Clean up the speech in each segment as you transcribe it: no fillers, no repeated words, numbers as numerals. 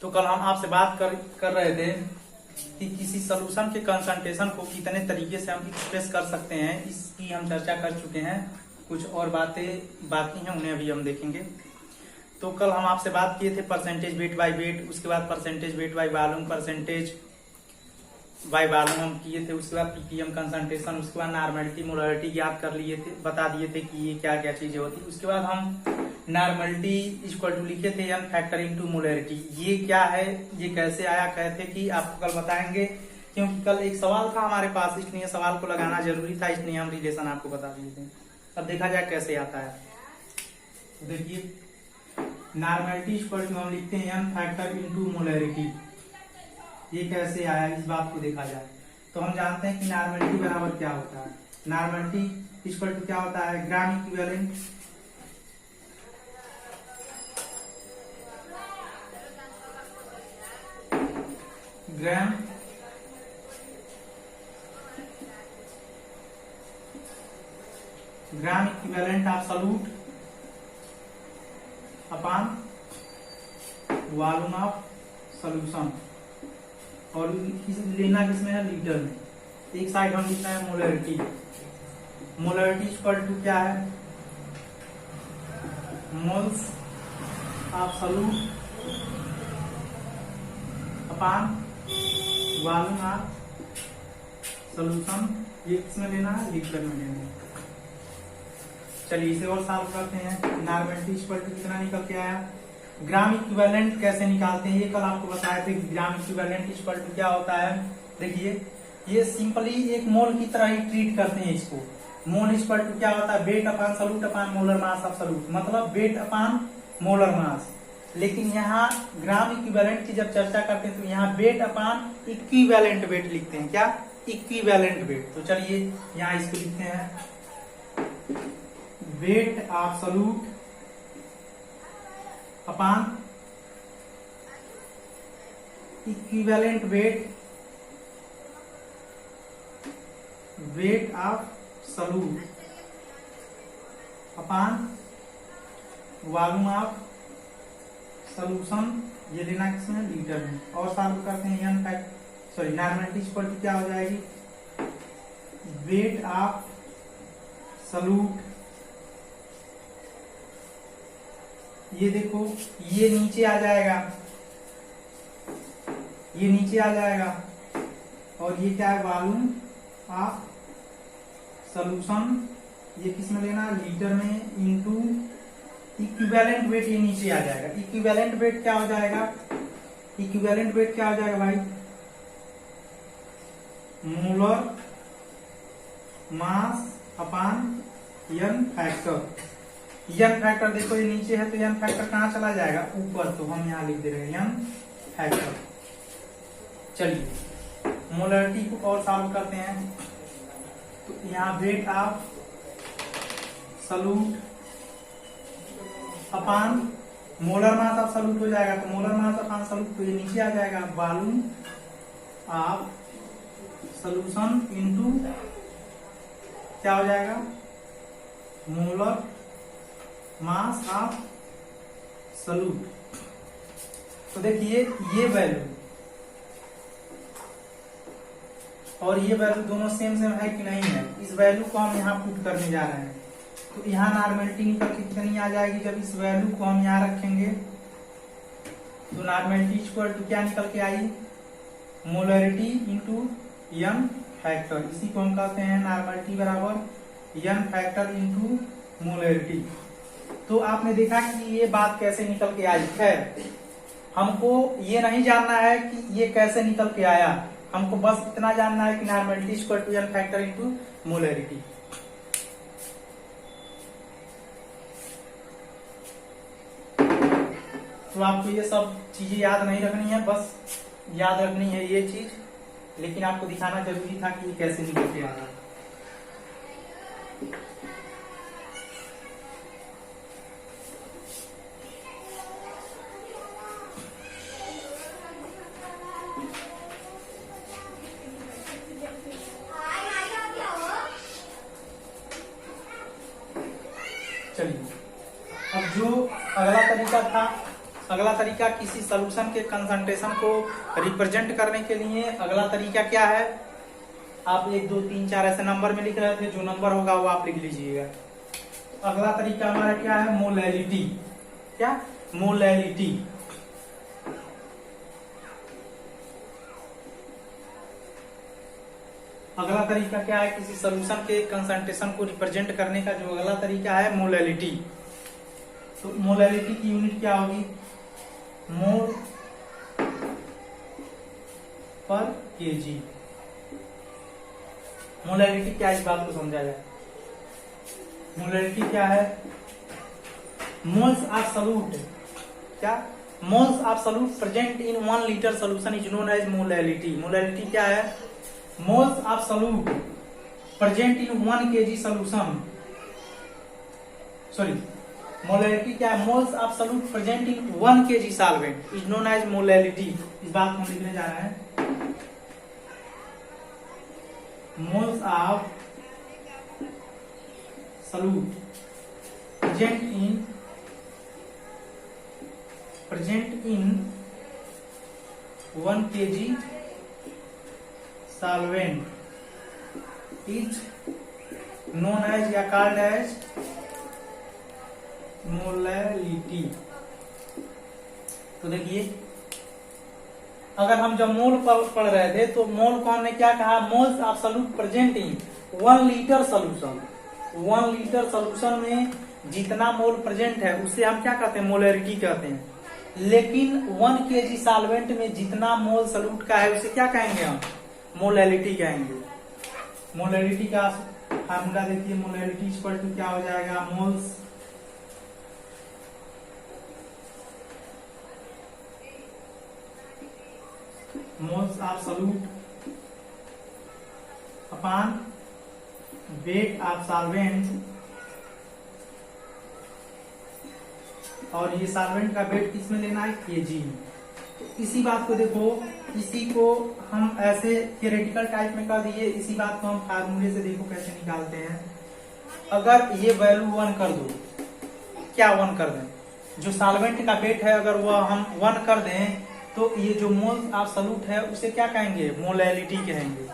तो कल हम आपसे बात कर रहे थे कि किसी सॉल्यूशन के कंसंट्रेशन को कितने तरीके से हम एक्सप्रेस कर सकते हैं, इसकी हम चर्चा कर चुके हैं। कुछ और बातें बाकी हैं, उन्हें अभी हम देखेंगे। तो कल हम आपसे बात किए थे परसेंटेज वेट बाय वेट, उसके बाद percentage weight by volume, percentage by volume हम किए थे, उसके बाद पीपीएम कंसंट्रेशन, उसके बाद नॉर्मेलिटी मोलरिटी ज्ञात कर लिए थे, बता दिए थे कि ये क्या क्या चीजें होती। उसके बाद हम नॉर्मेलिटी इक्वल टू लिखे थे एन फैक्टर इनटू मोलरिटी। ये क्या है, ये कैसे आया, कहते कि आपको कल बताएंगे, क्योंकि कल एक सवाल था हमारे पास, इसलिए सवाल को लगाना जरूरी था, इसलिए हम रिलेशन आपको बता दिए थे। अब देखा जाए कैसे आता है। तो देखिए, नॉर्मेलिटी इक्वल टू हम लिखते हैं एन फैक्टर इनटू मोलरिटी। ये कैसे आया, इस बात को देखा जाए तो हम जानते हैं कि नॉर्मेलिटी बराबर क्या होता है। नॉर्मेलिटी इक्वल टू क्या होता है, gram equivalent gram equivalent of solute upon volume of solution. और लेना किसमें है, लीटर में। एक साइड हम लिखना है मोलरिटी। मोलरिटी इक्वल टू क्या है, moles of solute upon volume of solution. ये किसमें लेना है, लीटर में लेना है। चलिए इसे और सॉल्व करते हैं। नॉर्मेलिटी इक्वल टू कितना निकल के आया, ग्राम इक्विवेलेंट कैसे निकालते हैं, ये कल आपको बताया था। ग्राम इक्विवेलेंट इक्वल टू क्या होता है, देखिए ये सिंपली एक मोल की तरह ही ट्रीट करते हैं इसको। मोल इक्वल टू क्या होता है, weight upon solute upon molar mass of solute, मतलब वेट अपॉन मोलर मास। लेकिन यहाँ ग्राम इक्विवेलेंट की जब चर्चा करते हैं तो यहाँ वेट अपॉन इक्विवेलेंट वेट लिखते हैं। क्या, इक्विवेलेंट वेट। तो चलिए यहाँ इसको लिखते हैं weight of solute upon equivalent weight of solute upon volume of solution. ये लेना किसमें, लीटर में। और सॉल्व करते हैं n fact sorry normality equal to क्या हो जाएगी, वेट ऑफ सॉल्यूट। ये देखो ये नीचे आ जाएगा, ये नीचे आ जाएगा, और ये क्या है, वॉल्यूम ऑफ सॉल्यूशन। ये किस में लेना, लीटर में, इनटू इक्विवेलेंट वेट। ये नीचे आ जाएगा। इक्विवेलेंट वेट क्या हो जाएगा, इक्विवेलेंट वेट क्या हो जाएगा भाई, molar mass upon n factor. N factor देखो ये नीचे है तो एन फैक्टर कहाँ चला जाएगा, ऊपर, तो हम यहाँ लिख दे रहे हैं एन फैक्टर। चलिए मोलरिटी को और सॉल्व करते हैं। तो यहाँ wait of solute upon molar mass of solute हो जाएगा। तो मोलर मास अपॉन सॉल्यूट तो ये नीचे आ जाएगा, वॉल्यूम ऑफ सॉल्यूशन इनटू क्या हो जाएगा, मोलर मास ऑफ सॉल्यूट। तो देखिए ये वैल्यू और ये वैल्यू दोनों सेम सेम है कि नहीं है, इस वैल्यू को हम यहाँ पुट करने जा रहे हैं। तो यहाँ नॉर्मेलिटी निकल के कितनी आ जाएगी, जब इस वैल्यू को हम यहाँ रखेंगे तो नॉर्मेलिटी इक्वल टू क्या निकल के आई, मोलरिटी इंटू एन फैक्टर। इसी को हम कहते हैं नॉर्मेलिटी बराबर एन फैक्टर इंटू मोलरिटी। तो आपने देखा कि ये बात कैसे निकल के आई है। हमको ये नहीं जानना है कि ये कैसे निकल के आया, हमको बस इतना जानना है कि normality equal to n factor into molarity. तो आपको ये सब चीजें याद नहीं रखनी है, बस याद रखनी है ये चीज, लेकिन आपको दिखाना जरूरी था कि ये कैसे निकल के आ रहा है। चलिए अब जो अगला तरीका था अगला तरीका किसी सॉल्यूशन के कंसंट्रेशन को रिप्रेजेंट करने के लिए अगला तरीका क्या है, आप 1 2 3 4 ऐसे नंबर में लिख रहे थे, जो नंबर होगा वो आप लिख लीजिएगा। अगला तरीका हमारा क्या है, मोलैलिटी। क्या, मोलैलिटी। अगला तरीका क्या है, किसी सॉल्यूशन के कंसंट्रेशन को रिप्रेजेंट करने का जो अगला तरीका है, मोलैलिटी। तो मोलैलिटी की यूनिट क्या होगी, मोल पर केजी। मोलैलिटी क्या है, इस बात को समझा जाए। मोलैलिटी क्या है, मोल्स ऑफ सॉल्यूट। क्या, moles of solute present in 1 litre solution is known as molality. Molality क्या है, moles of solute present in 1 kg solution, sorry, molality क्या है, moles of solute present in 1 kg solvent is known as molality. इस बात को हम लिखने जा रहे हैं, moles of solute present in 1 kg solvent is known as या called as मोलैलिटी। तो देखिए, अगर हम जब मोल पढ़ रहे थे तो मोल को हमने क्या कहा, moles of solute present in 1 litre solution. 1 litre solution में जितना मोल प्रेजेंट है उसे हम क्या कहते हैं, मोलैलिटी कहते हैं। लेकिन 1 kg सॉल्वेंट में जितना मोल सॉल्यूट का है उसे क्या कहेंगे हम, मोलैलिटी कहेंगे। मोलैलिटी का फार्मूला देखिए, मोलैलिटी इक्वल टू क्या हो जाएगा, moles of solute upon weight of solvent. और ये सॉल्वेंट का वेट किस में लेना है, केजी में। तो इसी बात को देखो, इसी को हम ऐसे थियोरेटिकल टाइप में कर दिए, इसी बात को हम फार्मूले से देखो कैसे निकालते हैं। अगर ये वैल्यू 1 कर दो, क्या 1 कर दें, जो सॉल्वेंट का वेट है अगर वह हम 1 कर दें तो ये जो मोल्स ऑफ सॉल्यूट है उसे क्या कहेंगे, मोलैलिटी कहेंगे।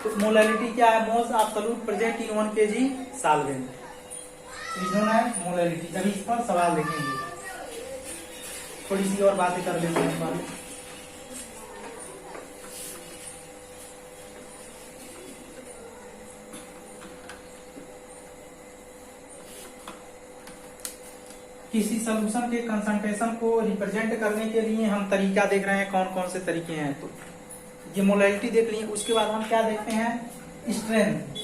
तो मोलैलिटी क्या है, moles of solute present in 1 kg solvent is known as molality. अभी इस पर सवाल देखेंगे, थोड़ी सी और बातें कर लेते हैं इस बारे में। किसी सॉल्यूशन के कंसंट्रेशन को रिप्रेजेंट करने के लिए हम तरीका देख रहे हैं, कौन कौन से तरीके हैं। तो ये मोलैलिटी देख लिए, उसके बाद हम क्या देखते हैं, स्ट्रेंथ।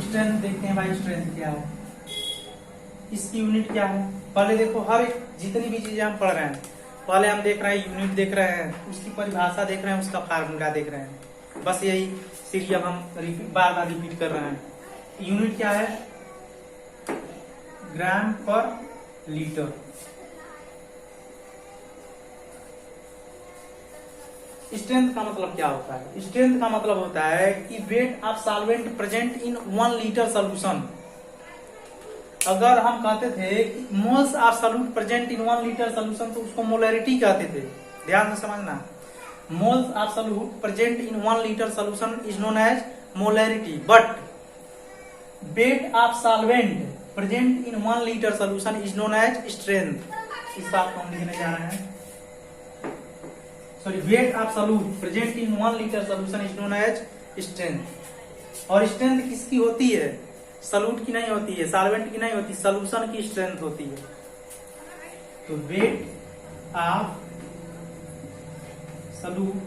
स्ट्रेंथ देखते हैं भाई, स्ट्रेंथ क्या है, इसकी यूनिट क्या है। पहले देखो, हर एक जितनी भी चीजें हम पढ़ रहे हैं, पहले हम देख रहे हैं यूनिट देख रहे हैं, उसकी परिभाषा देख रहे हैं, उसका फार्मूला देख रहे हैं। बस यही सीरियल हम बार बार रिपीट कर रहे हैं। यूनिट क्या है, ग्राम पर लीटर। स्ट्रेंथ का मतलब क्या होता है, स्ट्रेंथ का मतलब होता है कि weight of solvent present in 1 litre solution. अगर हम कहते थे कि moles of solute present in 1 litre solution तो उसको मोलैलिटी कहते थे। ध्यान से समझना, moles of solute present in 1 litre solution is known as molality, but weight of solvent present in 1 litre solution is known as strength. इस बात को हम लिखने जा रहे हैं, sorry, weight of solute present in 1 litre solution is known as strength. और strength किसकी होती है, सॉल्यूट की नहीं होती है, सॉल्वेंट की नहीं होती, सॉल्यूशन की स्ट्रेंथ होती है। तो wait of solute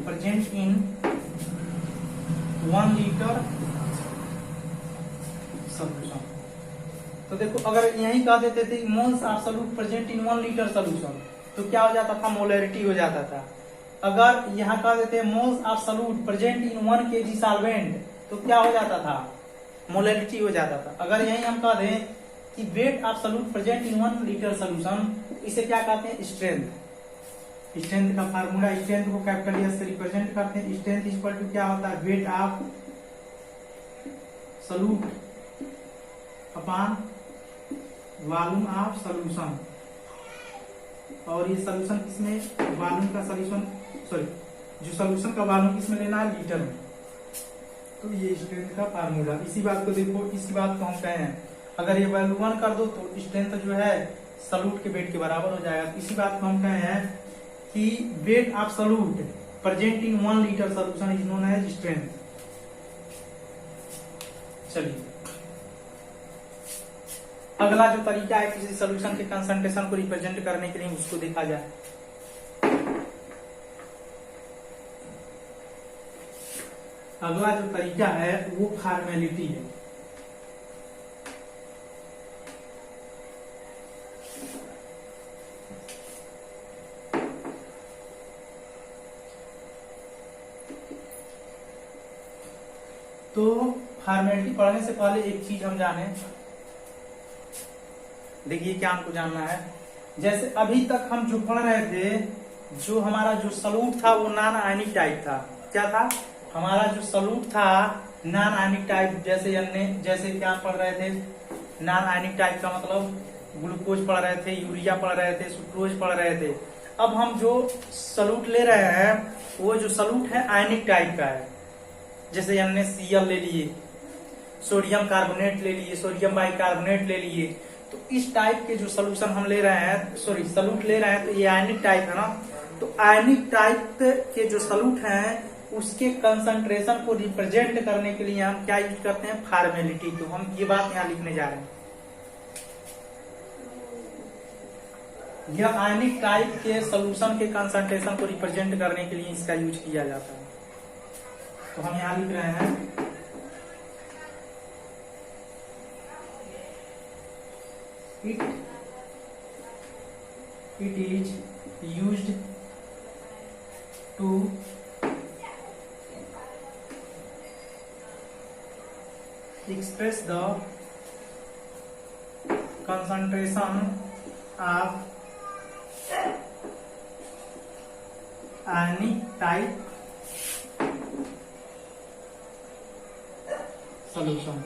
present in 1 litre solution. तो देखो, अगर यही कह देते थे moles of solute present in 1 litre solution तो क्या हो जाता था, मोलैलिटी हो जाता था। अगर यहाँ कह देते moles of solute present in 1 kg solvent तो क्या हो जाता था, मोलैलिटी हो जाता था। अगर यही हम कह दें कि weight of solute present in 1 litre solution, इसे क्या कहते हैं, स्ट्रेंथ। स्ट्रेंथ का फार्मूला, स्ट्रेंथ को कैपिटल एस से रिप्रेजेंट करते हैं। स्ट्रेंथ इक्वल टू क्या होता है, wait of solute upon volume of solution. और ये सॉल्यूशन किसमें, वॉल्यूम का सॉल्यूशन, सॉरी जो सॉल्यूशन का वॉल्यूम किसमें लेना है, लीटर में। तो ये स्ट्रेंथ का फार्मूला। इसी बात को देखो, इसी बात को हम कहे हैं, अगर ये वैल्यू 1 कर दो तो स्ट्रेंथ जो है सॉल्यूट के वेट के बराबर हो जाएगा। इसी बात को हम कहे हैं कि weight of solute present in 1 litre solution is known as strength. चलिए अगला जो तरीका है किसी सॉल्यूशन के कंसंट्रेशन को रिप्रेजेंट करने के लिए, उसको देखा जाए। अगला जो तरीका है वो फॉर्मेलिटी है। तो फॉर्मेलिटी पढ़ने से पहले एक चीज हम जाने, देखिए क्या हमको जानना है। जैसे अभी तक हम जो पढ़ रहे थे, जो हमारा जो सॉल्यूट था वो नॉन आयनिक टाइप था। क्या था हमारा जो सॉल्यूट था, नॉन आयनिक टाइप। जैसे क्या पढ़ रहे थे, नॉन आयनिक टाइप का मतलब ग्लूकोज पढ़ रहे थे, यूरिया पढ़ रहे थे, सुक्रोज पढ़ रहे थे। अब हम जो सॉल्यूट ले रहे हैं वो जो सॉल्यूट है आयनिक टाइप का है। जैसे हमने Cl ले लिए, सोडियम कार्बोनेट ले लिए, सोडियम बाइकार्बोनेट ले लिए। तो इस टाइप के जो सोल्यूशन हम ले रहे हैं, सॉल्यूट ले रहे हैं, तो ये आयनिक टाइप है ना। तो आयनिक टाइप के जो सॉल्यूट हैं उसके कंसंट्रेशन को रिप्रेजेंट करने के लिए हम क्या यूज करते हैं, फॉर्मेलिटी। तो हम ये बात यहाँ लिखने जा रहे हैं। यह आयनिक टाइप के सॉल्यूशन के कंसंट्रेशन को रिप्रेजेंट करने के लिए इसका यूज किया जाता है। तो हम यहाँ लिख रहे हैं it is used to express the concentration of ionic type solution।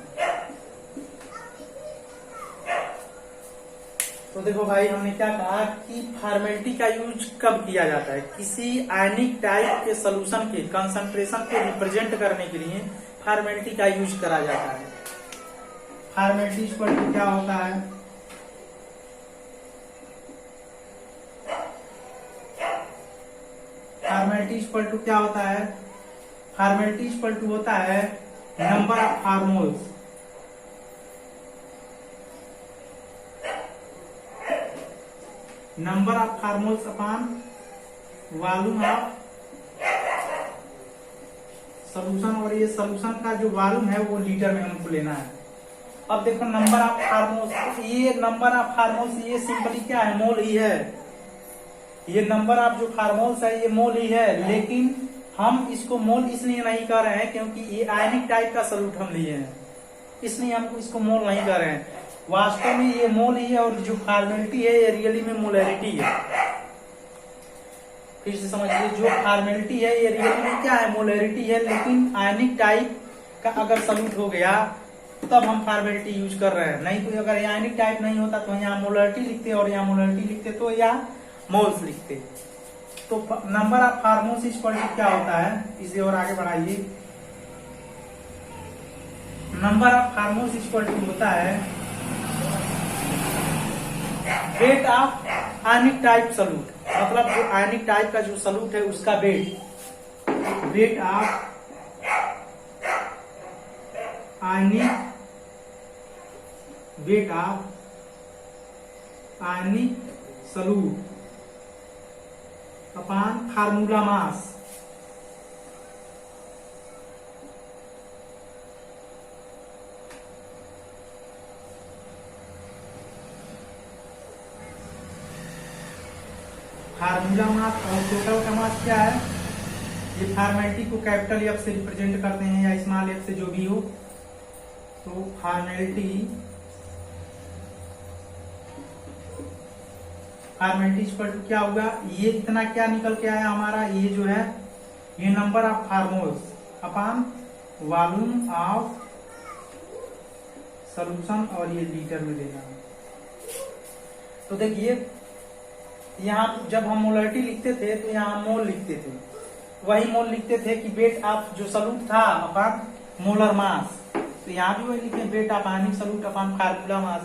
तो देखो भाई, हमने क्या कहा कि फॉर्मेलिटी का यूज कब किया जाता है, किसी आयनिक टाइप के सॉल्यूशन के कंसंट्रेशन को रिप्रेजेंट करने के लिए फॉर्मेलिटी का यूज करा जाता है। फॉर्मेलिटी पर क्या होता है, फॉर्मेलिटी पर क्या होता है, फॉर्मेलिटी पर होता है number of hormones, number of hormones upon volume of solution. और ये सॉल्यूशन का जो वॉल्यूम है वो लीटर में हमको लेना है। अब देखो नंबर ऑफ हार्मोन्स, ये नंबर ऑफ हार्मोन्स ये सिंपली क्या है, मोल ही है। ये नंबर ऑफ जो हार्मोन्स है ये मोल ही है, लेकिन हम इसको मोल इसलिए नहीं कर रहे हैं क्योंकि ये आयनिक टाइप का सॉल्यूट हम लिए हैं, इसलिए हम इसको मोल नहीं कर रहे हैं। वास्तव में ये मोल ही है, और जो फॉर्मेलिटी है ये रियली में मोलैरिटी है। फिर से समझिए, जो फॉर्मेलिटी है ये रियली में क्या है, मोलैरिटी है। लेकिन आयनिक टाइप का अगर सॉल्यूट हो गया तब हम फॉर्मेलिटी यूज कर रहे हैं, नहीं तो अगर ये आयनिक टाइप नहीं होता तो यहाँ मोलैरिटी लिखते और यहाँ मोलैरिटी लिखते तो यहाँ मोल्स लिखते। तो नंबर ऑफ हार्मोन्स इस पर क्या होता है, इसे और आगे बढ़ाइए। नंबर ऑफ हार्मोन्स इस पर होता है weight of ionic type solute, मतलब जो आयनिक टाइप का जो सॉल्यूट है उसका weight of ionic, weight of ionic solute upon formula mass. Formula mass और टोटल का मास क्या है, ये फॉर्मेलिटी को कैपिटल एफ से रिप्रेजेंट करते हैं या स्मॉल एफ से, जो भी हो। तो फॉर्मेलिटी इक्वल टू क्या होगा, ये इतना क्या निकल के आया हमारा, ये जो है ये number of formals upon volume of solution, और ये लीटर में देना है। तो देखिए यहाँ जब हम मोलरिटी लिखते थे तो यहाँ मोल लिखते थे, वही मोल लिखते थे कि वेट ऑफ जो सॉल्यूट था अपॉन मोलर मास, तो यहाँ भी वही लिखे weight of ionic solute upon formula mass.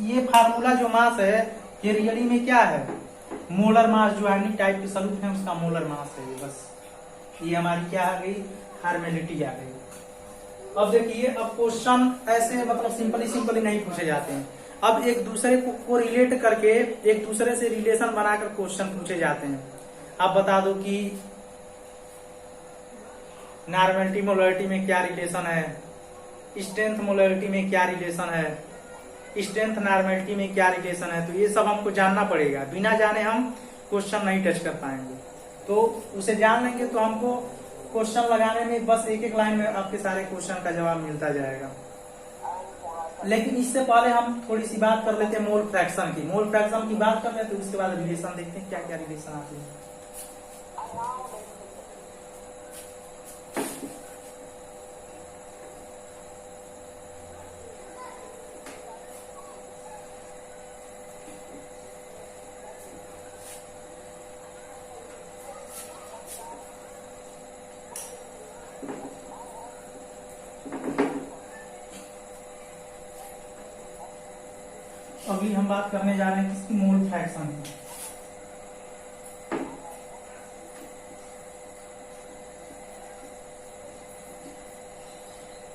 ये फार्मूला जो मास है ये रियली में क्या है, मोलर मास, जो आयनिक टाइप के सॉल्यूट है उसका मोलर मास है। बस ये हमारी क्या आ गई, फॉर्मेलिटी आ गई। अब देखिए अब क्वेश्चन ऐसे मतलब सिंपली नहीं पूछे जाते हैं, अब एक दूसरे को रिलेट करके एक दूसरे से रिलेशन बनाकर क्वेश्चन पूछे जाते हैं। आप बता दो कि नॉर्मलिटी मोलरिटी में क्या रिलेशन है, स्ट्रेंथ मोलरिटी में क्या रिलेशन है, स्ट्रेंथ नॉर्मलिटी में क्या रिलेशन है, तो ये सब हमको जानना पड़ेगा। बिना जाने हम क्वेश्चन नहीं टच कर पाएंगे, तो उसे जान लेंगे तो हमको क्वेश्चन लगाने में बस एक एक लाइन में आपके सारे क्वेश्चन का जवाब मिलता जाएगा। लेकिन इससे पहले हम थोड़ी सी बात कर लेते हैं मोल फ्रैक्शन की। मोल फ्रैक्शन की बात कर लेते हैं, उसके बाद रिलेशन देखते हैं क्या क्या रिलेशन आती है। अभी हम बात करने जा रहे हैं किसकी, मोल फ्रैक्शन की।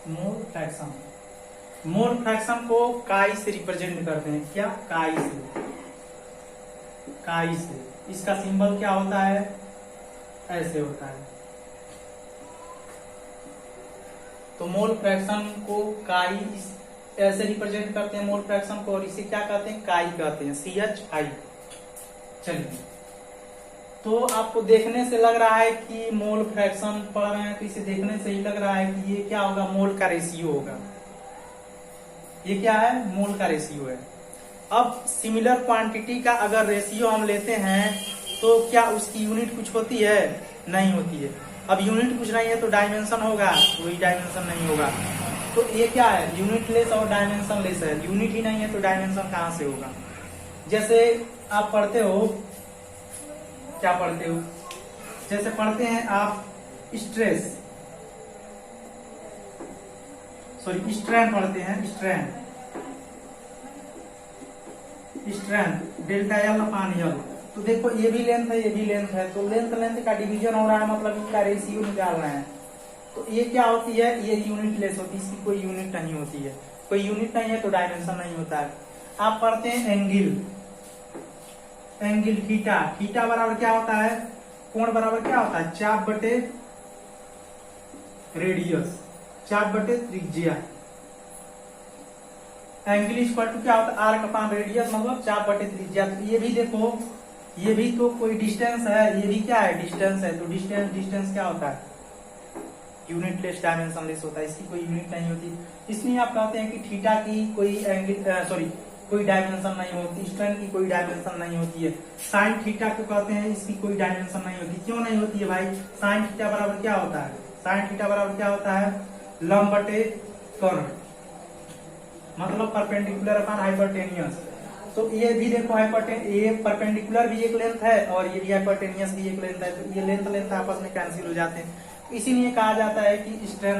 मोल फ्रैक्शन, मोल फ्रैक्शन को काई से रिप्रेजेंट करते हैं। क्या, काई से, काई से। इसका सिंबल क्या होता है, ऐसे होता है। तो मोल फ्रैक्शन को काई ऐसे रिप्रेजेंट करते हैं मोल फ्रैक्शन को, और इसे क्या कहते हैं, काई कहते हैं, CHI। चलिए, तो आपको देखने से लग रहा है कि मोल फ्रैक्शन पढ़ रहे हैं, तो इसे देखने से ही लग रहा है कि ये क्या होगा, मोल का रेशियो होगा। ये क्या है, मोल का रेशियो है। अब सिमिलर क्वांटिटी का अगर रेशियो हम लेते हैं तो क्या उसकी यूनिट कुछ होती है, नहीं होती है। अब यूनिट कुछ नहीं है तो डायमेंशन होगा, वही डायमेंशन नहीं होगा। तो ये क्या है, यूनिट लेस और डायमेंशन लेस है। यूनिट ही नहीं है तो डायमेंशन कहां से होगा। जैसे आप पढ़ते हो, क्या पढ़ते हो, जैसे पढ़ते हैं आप स्ट्रेस, सॉरी स्ट्रेन पढ़ते हैं, स्ट्रेन, स्ट्रेन डेल्टा एल अपान एल। तो देखो ये भी लेंथ है, ये भी लेंथ है, तो लेंथ का डिवीजन हो रहा है, मतलब इनका रेशियो निकाल रहे हैं। तो ये क्या होती है, ये यूनिट लेस होती है, इसकी कोई यूनिट नहीं होती है। कोई यूनिट नहीं है तो डायमेंशन नहीं होता है। आप पढ़ते हैं एंगल, एंगल थीटा, थीटा बराबर क्या होता है, कोण बराबर क्या होता है, चाप बटे रेडियस, चाप बटे त्रिज्या। एंगल इक्वल टू क्या होता है, आर्क अपान रेडियस, मतलब चाप बटे त्रिज्या। तो ये भी देखो, ये भी तो कोई डिस्टेंस है, ये भी क्या है, डिस्टेंस है। तो डिस्टेंस क्या होता है, यूनिट लेस डायमेंशन लेस होता है, इसकी कोई यूनिट नहीं होती। इसलिए आप कहते हैं कि थीटा की कोई एंगल सॉरी कोई डायमेंशन नहीं होती, स्ट्रेन की कोई डायमेंशन नहीं होती है। साइन थीटा को कहते हैं, इसकी कोई डायमेंशन नहीं होती। क्यों नहीं होती है भाई, साइन थीटा बराबर क्या होता है, साइन थीटा बराबर क्या होता है, लंब बटे कर्ण, मतलब परपेंडिकुलर अपॉन हाइपोटेनियस। तो ये भी देखो ये परपेंडिकुलर भी एक लेंथ है और ये भी हाइपोटेनियस भी एक लेंथ है। तो ये लेंथ आपस में कैंसिल हो जाते हैं। इसीलिए कहा जाता है कि स्ट्रेन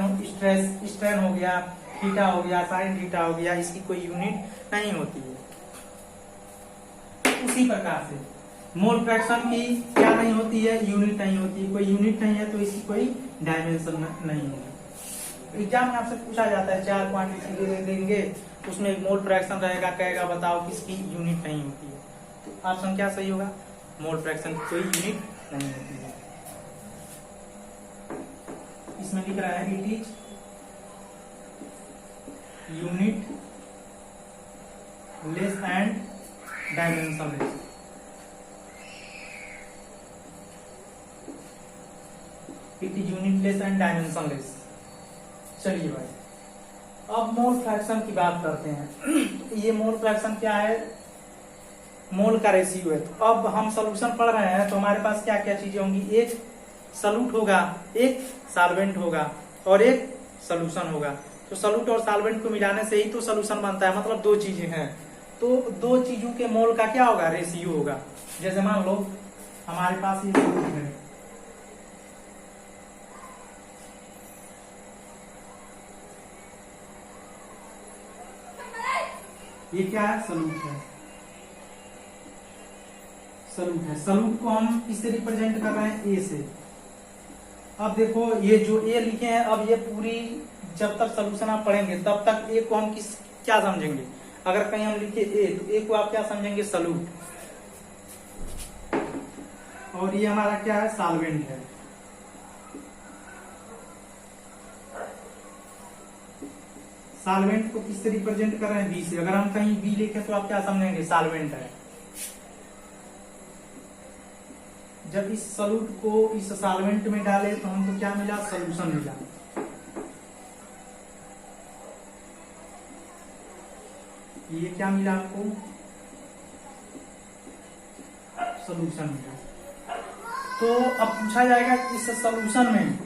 हो गया, थीटा हो गया, साइन थीटा हो गया, इसकी कोई यूनिट नहीं होती है। उसी प्रकार से मोल फ्रैक्शन की क्या नहीं होती है, यूनिट नहीं होती है। कोई यूनिट नहीं है तो इसकी कोई डायमेंशन नहीं होगी। एग्जाम में आपसे पूछा जाता है 4 क्वांटिटी दे देंगे, उसमें एक मोल फ्रैक्शन रहेगा, कहेगा बताओ किसकी यूनिट नहीं होती है। तो ऑप्शन क्या सही होगा, मोल फ्रैक्शन की कोई यूनिट नहीं होती है। इसमें लिख रहा है it is unit less and dimension less. It is unit less and dimension less. चलिए भाई, अब मोल फ्रैक्शन की बात करते हैं। ये मोल फ्रैक्शन क्या है, मोल का रेशियो है। तो अब हम सोल्यूशन पढ़ रहे हैं तो हमारे पास क्या क्या चीजें होंगी, एक सॉल्यूट होगा, एक सॉल्वेंट होगा और एक सोल्यूशन होगा। तो सॉल्यूट और सॉल्वेंट को मिलाने से ही तो सोल्यूशन बनता है, मतलब दो चीजें हैं तो दो चीजों के मोल का क्या होगा, रेशियो होगा। जैसे मान लो हमारे पास ये सॉल्यूट है, ये क्या है, सॉल्यूट है, सॉल्यूट है। सॉल्यूट को हम किससे रिप्रेजेंट कर रहे हैं, ए से। अब देखो ये जो ए लिखे हैं, अब ये पूरी जब तक सोल्यूशन आप पढ़ेंगे तब तक ए को हम क्या समझेंगे, अगर कहीं हम लिखे ए तो ए को आप क्या समझेंगे, सॉल्यूट, और ये हमारा क्या है, सॉल्वेंट है। सॉल्वेंट को किससे रिप्रेजेंट कर रहे हैं, बी से। अगर हम कहीं बी लिखे तो आप क्या समझेंगे, सॉल्वेंट है। जब इस सॉल्यूट को इस सॉल्वेंट में डाले तो हमको क्या मिला, सोल्यूशन मिला। ये क्या मिला आपको, सोल्यूशन मिला। तो अब पूछा जाएगा इस सोल्यूशन में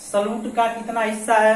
सॉल्यूट का कितना हिस्सा है,